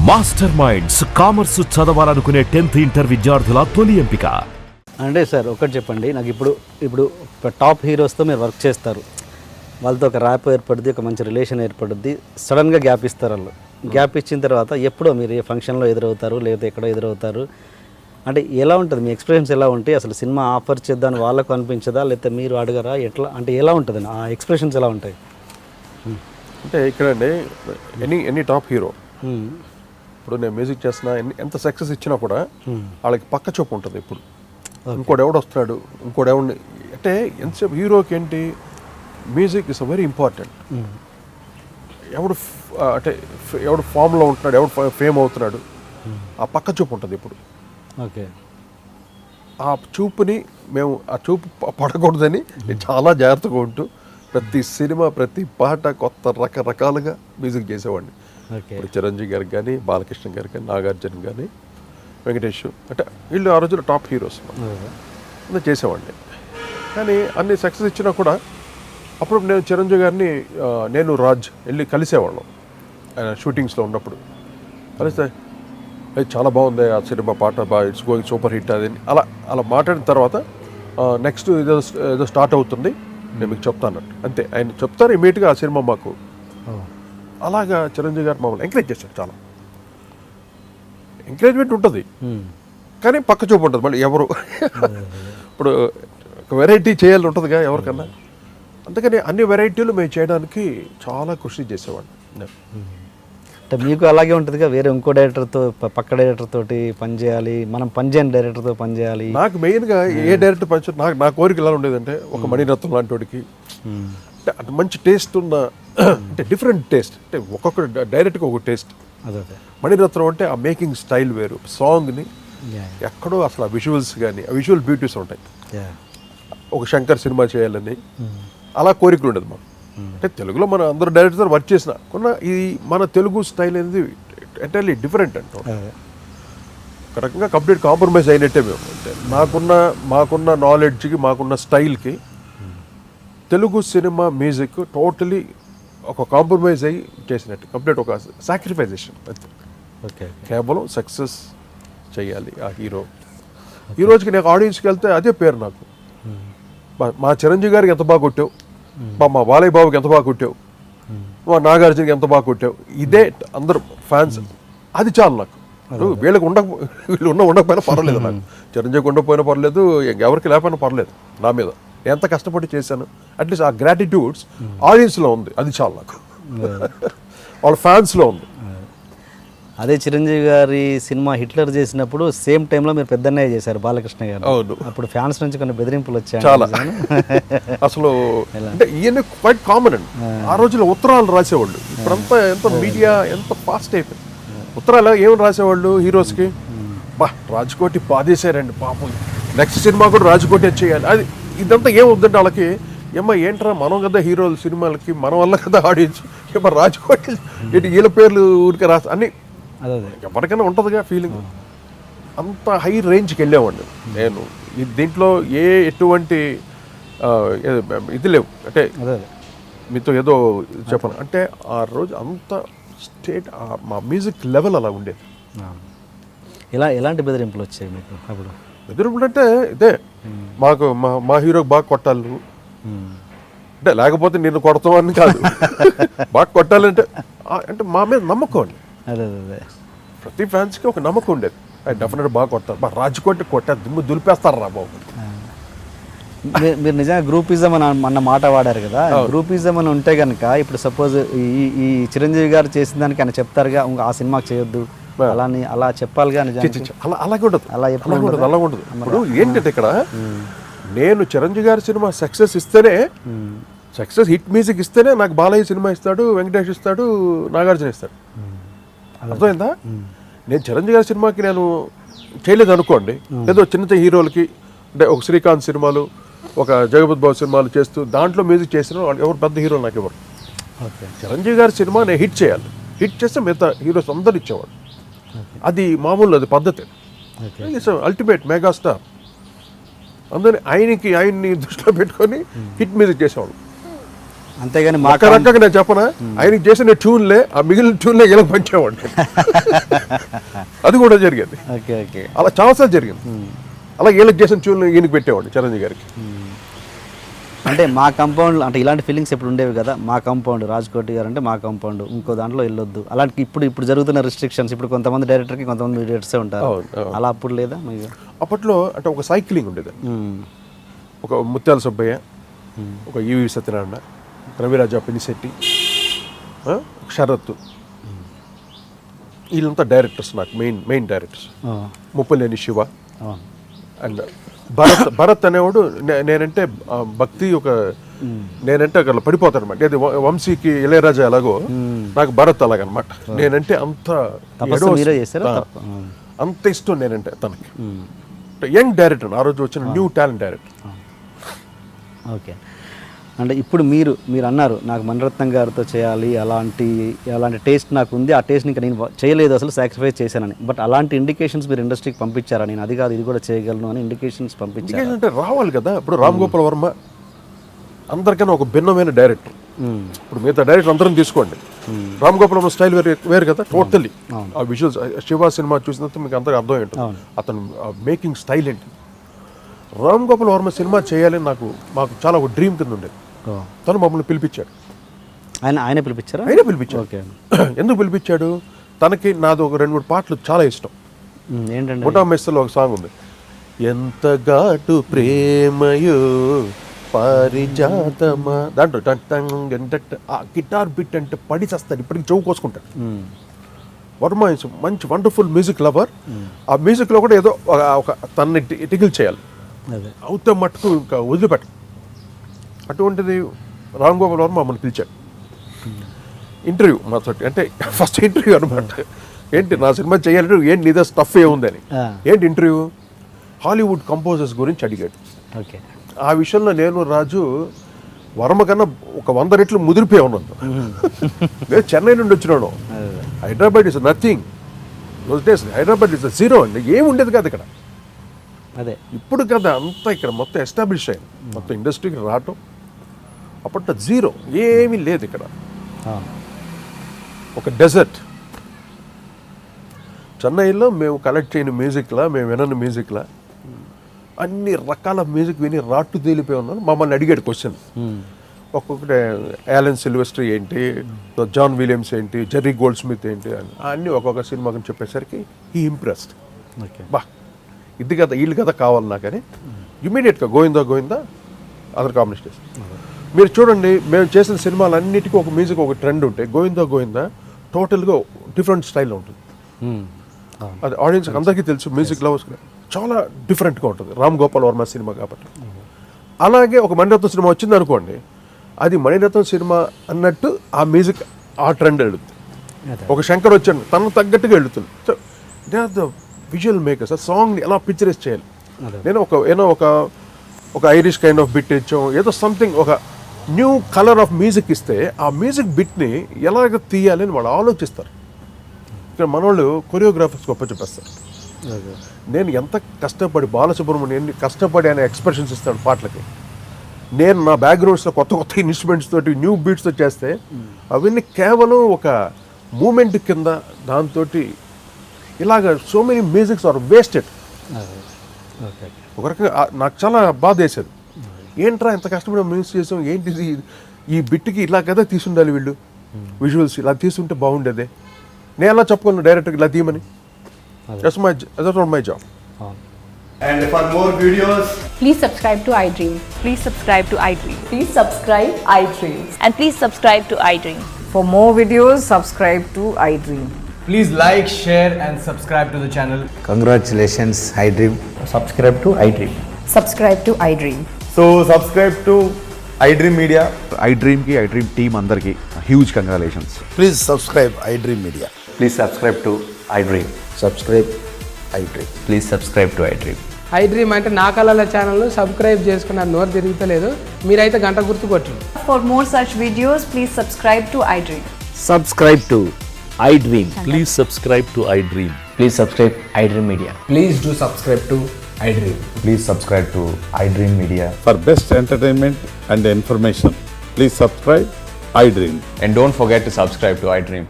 Master minds commerce చదవాలనుకునే 10th inter విద్యార్థుల తొలి ఎంపిక. అంటే సార్ ఒకటి చెప్పండి, నాకు ఇప్పుడు టాప్ హీరోస్తో మీరు వర్క్ చేస్తారు, వాళ్ళతో ఒక ర్యాప్ ఏర్పడుద్ది, ఒక మంచి రిలేషన్ ఏర్పడుద్ది, సడన్గా గ్యాప్ ఇస్తారు. వాళ్ళు గ్యాప్ ఇచ్చిన తర్వాత ఎప్పుడో మీరు ఏ ఫంక్షన్లో ఎదురవుతారు, లేకపోతే ఎక్కడో ఎదురవుతారు, అంటే ఎలా ఉంటుంది మీ ఎక్స్పీరియన్స్? ఎలా ఉంటాయి అసలు? సినిమా ఆఫర్ చేద్దామని వాళ్ళకు అనిపించదా, లేకపోతే మీరు అడగరా? ఎట్లా అంటే ఎలా ఉంటుంది ఆ ఎక్స్ప్రెషన్స్ ఎలా ఉంటాయి? అంటే ఇక్కడండి ఎనీ టాప్ హీరో ఇప్పుడు నేను మ్యూజిక్ చేస్తున్నా ఎంత సక్సెస్ ఇచ్చినా కూడా వాళ్ళకి పక్క చూపు ఉంటుంది. ఇప్పుడు ఇంకోటి ఎవడు వస్తున్నాడు, ఇంకోటి ఎవడిని అంటే ఎంతసేపు హీరోకి ఏంటి మ్యూజిక్ ఇస్ వెరీ ఇంపార్టెంట్. ఎవడు అంటే ఎవడు ఫామ్లో ఉంటున్నాడు, ఎవడు ఫేమ్ అవుతున్నాడు, ఆ పక్క చూపు ఉంటుంది. ఇప్పుడు ఓకే, ఆ చూపుని మేము ఆ చూపు పడకూడదని చాలా జాగ్రత్తగా ఉంటూ ప్రతి సినిమా ప్రతి పాట కొత్త రకరకాలుగా మ్యూజిక్ చేసేవాడిని. ఇప్పుడు చిరంజీవి గారికి కానీ, బాలకృష్ణ గారికి కానీ, నాగార్జున కానీ, వెంకటేష్, అంటే వీళ్ళు ఆ రోజుల్లో టాప్ హీరోస్ అలా చేసేవాడిని. కానీ అన్ని సక్సెస్ ఇచ్చినా కూడా అప్పుడు నేను చిరంజీవి గారిని నేను రాజ్ వెళ్ళి కలిసేవాళ్ళం ఆయన షూటింగ్స్లో ఉన్నప్పుడు. కలిస్తే అది చాలా బాగుంది ఆ సినిమా, పాట బాగా ఇట్స్ గోయింగ్ సూపర్ హిట్ అది అలా మాట్లాడిన తర్వాత నెక్స్ట్ ఏదో స్టార్ట్ అవుతుంది, నేను మీకు చెప్తాను అంతే. ఆయన చెప్తారు ఇమీడియట్గా ఆ సినిమా మాకు. అలాగా చిరంజీవి గారు మమ్మల్ని ఎంకరేజ్ చేశారు. చాలా ఎంకరేజ్మెంట్ ఉంటుంది, కానీ పక్క చూపు ఉంటుంది. మళ్ళీ ఎవరు ఇప్పుడు ఒక వెరైటీ చేయాలని ఉంటుందిగా ఎవరికన్నా, అందుకని అన్ని వెరైటీలు మేము చేయడానికి చాలా కృషి చేసేవాడిని. అంటే మీకు అలాగే ఉంటుందిగా, వేరే ఇంకో డైరెక్టర్తో పక్క డైరెక్టర్ తోటి పనిచేయాలి, మనం పనిచేయని డైరెక్టర్తో పనిచేయాలి. నాకు మెయిన్గా ఏ డైరెక్టర్ పనిచేయాలి నా కోరిక ఎలా ఉండేది అంటే ఒక మణిరత్నం లాంటి వాడికి అంటే అటు మంచి టేస్ట్ ఉన్న, అంటే డిఫరెంట్ టేస్ట్, అంటే ఒక్కొక్క డైరెక్ట్గా ఒక టేస్ట్. అదే మణిరత్నం అంటే ఆ మేకింగ్ స్టైల్ వేరు, సాంగ్ని ఎక్కడో అసలు ఆ విజువల్స్ కానీ ఆ విజువల్ బ్యూటీస్ ఉంటాయి. ఒక శంకర్ సినిమా చేయాలని అలా కోరికలు ఉండదు మాకు. అంటే తెలుగులో మన అందరూ డైరెక్టర్ వర్క్ చేసిన కొన్న ఇది మన తెలుగు స్టైల్ అనేది ఎంటైర్లీ డిఫరెంట్ అంటాం. ఒక రకంగా కంప్లీట్ కాంప్రమైజ్ అయినట్టే మేము. అంటే మాకున్న నాలెడ్జ్కి, మాకున్న స్టైల్కి తెలుగు సినిమా మ్యూజిక్ టోటలీ ఒక కాంప్రమైజ్ అయ్యి చేసినట్టు, కంప్లీట్ ఒక సాక్రిఫైజేషన్. ఓకే, కేవలం సక్సెస్ చేయాలి ఆ హీరో. ఈ రోజుకి నాకు ఆడియన్స్కి వెళ్తే అదే పేరు నాకు. మా చిరంజీవి గారికి ఎంత బాగా కొట్టావు, మా బాలయ్య బాబుకి ఎంత బాగా కొట్టావు, మా నాగార్జునకి ఎంత బాగా కొట్టావు, ఇదే అందరూ ఫ్యాన్స్. అది చాలు నాకు. వీళ్ళు ఉండకపోయినా పర్వాలేదు, నాకు చిరంజీవికి ఉండకపోయినా పర్లేదు, ఎవరికి లేకపోయినా పర్లేదు, నా మీద ఎంత కష్టపడి చేశాను అట్లీస్ట్ ఆ గ్రాటిట్యూడ్స్ ఆడియన్స్లో ఉంది, అది చాలు నాకు. వాళ్ళ ఫ్యాన్స్లో ఉంది. అదే చిరంజీవి గారి సినిమా హిట్లర్ చేసినప్పుడు సేమ్ టైంలో మీరు పెద్దన్నయ్య చేశారు బాలకృష్ణ గారు. అవును, అప్పుడు ఫ్యాన్స్ నుంచి కొన్ని బెదిరింపులు వచ్చాయి చాలా. అసలు అంటే ఈయన క్వైట్ కామన్ అండి. ఆ రోజుల్లో ఉత్తరాలు రాసేవాళ్ళు. ఇప్పుడంతా ఎంత మీడియా ఎంత ఫాస్ట్ అయిపోయింది. ఉత్తరాలు ఏమని రాసేవాళ్ళు హీరోస్కి, రాజ్కోటి బాధేశారండి పాపం, నెక్స్ట్ సినిమా కూడా రాజ్కోటి చేయాలి. అది ఇదంతా ఏమవుతుందంటే వాళ్ళకి, ఏంట్రా మనం కదా హీరోలు సినిమాలకి, మన వల్ల కదా ఆడియన్స్, రాజ్కోటి వీళ్ళ పేర్లు ఊరికే రాసి అన్ని ఎవరికైనా ఉంటుందిగా ఫీలింగ్. అంత హై రేంజ్కి వెళ్ళేవాడిని నేను. దీంట్లో ఎటువంటి ఇది లేవు. అంటే మీతో ఏదో చెప్పను అంటే ఆ రోజు అంత స్టేట్ మా మ్యూజిక్ లెవెల్ అలా ఉండేది. ఎలాంటి బెదిరింపులు వచ్చాయి మీకు అప్పుడు? బెదిరింపులు అంటే ఇదే, మాకు మా హీరోకి బాగా కొట్టాలి నువ్వు, అంటే లేకపోతే నిన్ను కొడతామని కాదు, బాగా కొట్టాలంటే అంటే మా మీద నమ్మకం అండి. అదే ప్రతి ఫ్యాన్స్కి ఒక నమ్మకం ఉండేది, డెఫినెట్ బాగా కొడతారు, రాజ్కోటి కొట్టారు, దుమ్ము దులిపేస్తారు రా బాబు. మీరు నిజంగా గ్రూపిజం అని అన్న మాట వాడారు కదా, గ్రూపిజం అని ఉంటే కనుక ఇప్పుడు సపోజ్ ఈ చిరంజీవి గారు చేసిన దానికి ఆయన చెప్తారుగా ఆ సినిమాకి చేయొద్దు అలా చెప్పాలిగా. అలాగే ఉండదు, అలా ఉండదు. ఇప్పుడు ఏంటంటే ఇక్కడ నేను చిరంజీవి గారి సినిమా సక్సెస్ ఇస్తేనే, సక్సెస్ హిట్ మ్యూజిక్ ఇస్తేనే నాకు బాలయ్య సినిమా ఇస్తాడు, వెంకటేష్ ఇస్తాడు, నాగార్జున ఇస్తాడు. అర్థమైందా? నేను చిరంజీవి గారి సినిమాకి నేను చేయలేదు అనుకోండి, ఏదో చిన్న హీరోలకి అంటే ఒక శ్రీకాంత్ సినిమాలు, ఒక జగపతి బాబు సినిమాలు చేస్తూ దాంట్లో మ్యూజిక్ చేసిన వాళ్ళు ఎవరు పెద్ద హీరోలు నాకు ఎవరు. చిరంజీవి గారి సినిమా నేను హిట్ చేయాలి, హిట్ చేస్తే మిగతా హీరోస్ అందరు ఇచ్చేవాడు. అది మామూలు, అది పద్ధతి. Ultimate megastar. అందుకని ఆయన్ని దృష్టిలో పెట్టుకొని హిట్ మ్యూజిక్ చేసేవాళ్ళు. అంతేగాని మా ఒక రకంగా నేను చెప్పనా, ఆయనకి చేసిన ట్యూన్లే ఆ మిగిలిన ట్యూన్లే ఇలా పంచేవాడిని. అది కూడా జరిగేది. Okay okay. అలా చాలాసార్లు జరిగింది. అలా వీళ్ళకి చేసిన ట్యూన్లు ఈయనకి పెట్టేవాడిని, చిరంజీవి గారికి. అంటే మా కాంపౌండ్ అంటే ఇలాంటి ఫీలింగ్స్ ఎప్పుడు ఉండేవి కదా, మా కాంపౌండ్ రాజ్కోటి గారు అంటే మా కాంపౌండ్, ఇంకో దాంట్లో వెళ్ళొద్దు అలాంటి. ఇప్పుడు జరుగుతున్న రిస్ట్రిక్షన్స్, ఇప్పుడు కొంతమంది డైరెక్టర్కి కొంతమంది డైరెక్టర్సే ఉంటారు, అలా అప్పుడు లేదా మీకు? అప్పట్లో అంటే ఒక సైక్లింగ్ ఉండేది. ఒక ముత్యాల సుబ్బయ్య, ఒక ఈవి సత్యనారాయణ, రవిరాజ పినిశెట్టి, శరత్, వీళ్ళంతా డైరెక్టర్స్ నాకు main directors. Muppaleni Siva and Bharath అనేవాడు. నేనంటే భక్తి ఒక నేనంటే అక్కడ పడిపోతాను అనమాట. అది వంశీకి ఇళయరాజా ఎలాగో నాకు భరత్ అలాగనమాట. నేనంటే అంత ఇష్టం నేనంటే తనకి. యంగ్ డైరెక్టర్, ఆ రోజు వచ్చిన న్యూ టాలెంట్ డైరెక్టర్. ఓకే. అంటే ఇప్పుడు మీరు అన్నారు నాకు మణిరత్నం గారితో చేయాలి, అలాంటి టేస్ట్ నాకు ఉంది, ఆ టేస్ట్ ఇంకా నేను చేయలేదు అసలు, సాక్రిఫైస్ చేశానని. బట్ అలాంటి ఇండికేషన్స్ మీరు ఇండస్ట్రీకి పంపించారా, నేను అది కాదు ఇది కూడా చేయగలను అని ఇండికేషన్స్ పంపించారు? అంటే రావాలి కదా. ఇప్పుడు రామ్ గోపాల్ వర్మ అందరికన్నా ఒక భిన్నమైన డైరెక్టర్. ఇప్పుడు మిగతా డైరెక్టర్ అందరం తీసుకోండి, రామ్ గోపాల్ వర్మ స్టైల్ వేరు కదా టోటల్లీ. ఆ విజువల్స్ శివ సినిమా చూసినంత మీకు అందరికీ అర్థం ఏంటో అతను మేకింగ్ స్టైల్ ఏంటి. రామ్ గోపాల్ వర్మ సినిమా చేయాలని మాకు చాలా ఒక డ్రీమ్ కింద ఉండేది. తను మమ్మల్ని పిలిపించాడు. ఆయన పిలిపించారు. ఓకే. ఎందుకు పిలిపించాడు? తనకి నాది ఒక 2-3 పాటలు చాలా ఇష్టం. ఏంటంటే ముఠా మెస్సలో ఒక సాంగ్ ఉంది, ఎంత ఘాటు ప్రేమయో పారిజాతమా, దాంట్లో ఆ గిటార్ బిట్ అంటే పడి చేస్తాడు, ఇప్పటికి చెవు కోసుకుంటాడు. వర్మ ఇస్ మంచి వండర్ఫుల్ మ్యూజిక్ లవర్. ఆ మ్యూజిక్లో కూడా ఏదో ఒక తనని టికిల్ చేయాలి, అవుతే మట్టుకు ఇంకా వదిలిపెట్ట. అటువంటిది రామ్ గోపాల్ వర్మ మమ్మల్ని పిలిచాడు ఇంటర్వ్యూ మాతోటి. అంటే ఫస్ట్ ఇంటర్వ్యూ అనమాట. ఏంటి నా సినిమా చేయాలంటే ఏంటి నీదే స్టఫ్ ఏముందని. ఏంటి ఇంటర్వ్యూ? హాలీవుడ్ కంపోజర్స్ గురించి అడిగాడు. ఓకే. ఆ విషయంలో నేను రాజు వర్మ కన్నా ఒక 100 రెట్లు ముదిరిపోయి ఉన్నాను. నేను చెన్నై నుండి వచ్చినాను. Hyderabad is nothing. Hyderabad is zero అండి, ఏమి ఉండేది కాదు ఇక్కడ. అదే ఇప్పుడు కదా అంతా ఇక్కడ మొత్తం ఎస్టాబ్లిష్ అయింది, మొత్తం ఇండస్ట్రీకి రావటం. అప్పట్లో జీరో, ఏమీ లేదు ఇక్కడ, ఒక డెజర్ట్. చెన్నైలో మేము కలెక్ట్ చేయని మ్యూజిక్లా, మేము వినని మ్యూజిక్లా అన్ని రకాల మ్యూజిక్ విని రాట్టు తేలిపోయి ఉన్నాను. మమ్మల్ని అడిగాడు క్వశ్చన్. ఒక్కొక్కటి యాలన్ సిల్వెస్టర్ ఏంటి, జాన్ విలియమ్స్ ఏంటి, జెర్రీ గోల్డ్ స్మిత్ ఏంటి అని అన్నీ ఒక్కొక్క సినిమా గురించి చెప్పేసరికి ఈ ఇంప్రెస్డ్. బా ఇది కదా వీళ్ళు కదా కావాలి నాకని ఇమీడియట్గా గోవిందా అదర్ కాంబినేషన్. మీరు చూడండి, మేము చేసిన సినిమాలన్నిటికీ ఒక మ్యూజిక్ ఒక ట్రెండ్ ఉంటాయి. గోవిందా టోటల్గా డిఫరెంట్ స్టైల్లో ఉంటుంది. అది ఆడియన్స్కి అందరికీ తెలుసు, మ్యూజిక్ లవర్స్ చాలా డిఫరెంట్గా ఉంటుంది రామ్ గోపాల్ వర్మ సినిమా కాబట్టి. అలాగే ఒక మణిరత్నం సినిమా వచ్చింది అనుకోండి, అది మణిరత్నం సినిమా అన్నట్టు ఆ మ్యూజిక్ ఆ ట్రెండ్ వెళుతుంది. ఒక శంకర్ వచ్చాడు తనకు తగ్గట్టుగా వెళుతుంది. So they are the visual makers. ఆ సాంగ్ని ఎలా పిక్చరైజ్ చేయాలి. నేను ఒక ఐరిష్ కైండ్ ఆఫ్ బిట్ ఇచ్చాం, ఏదో సంథింగ్ ఒక న్యూ కలర్ ఆఫ్ మ్యూజిక్ ఇస్తే ఆ మ్యూజిక్ బిట్ని ఎలాగ తీయాలి అని వాళ్ళు ఆలోచిస్తారు. ఇక్కడ మనోళ్ళు కొరియోగ్రాఫర్స్ గొప్ప చెప్పేస్తారు. నేను ఎంత కష్టపడి బాలసుబ్రహ్మణ్యం ఎన్ని కష్టపడి ఆయన ఎక్స్ప్రెషన్స్ ఇస్తాడు పాటలకి. నేను నా బ్యాక్గ్రౌండ్స్లో కొత్త ఇన్స్ట్రుమెంట్స్ తోటి న్యూ బీట్స్తో చేస్తే అవన్నీ కేవలం ఒక మూమెంట్ కింద దాంతో ఇలాగ so many musics are wasted. ఒక రకంగా నాకు చాలా బాధ వేసేది. ఏంట్రా ఎంత కష్టపడి మ్యూజిక్ చేసాం, ఏంటిది ఈ బిట్కి ఇలా కదా తీసుండాలి, వీళ్ళు విజువల్స్ ఇలా తీసుంటే బాగుండేదే. నేను ఎలా చెప్పుకోను డైరెక్ట్గా ఇలా తీయమని. That's not my job. And for more videos, please subscribe to iDream. Please subscribe to iDream. Please subscribe iDream. And please subscribe to iDream. For more videos, subscribe to iDream. please like, share and subscribe to the channel. Congratulations, iDream. Subscribe to iDream. Subscribe to iDream. So subscribe to iDream Media. iDream ki iDream team andarki huge congratulations. Please subscribe iDream Media. Please subscribe to iDream. Subscribe iDream. Please subscribe to iDream. iDream అంటే నా కళల channel subscribe చేసుకున్నారు, నోరు తిరుగుతలేదు, మీరైతే గంట గుర్తు కొట్టండి. For more such videos, please subscribe to iDream. Subscribe to iDream. Please subscribe to iDream. Please subscribe iDream Media. Please do subscribe to iDream. Please subscribe to iDream Media. For best entertainment and information, please subscribe iDream. And don't forget to subscribe to iDream.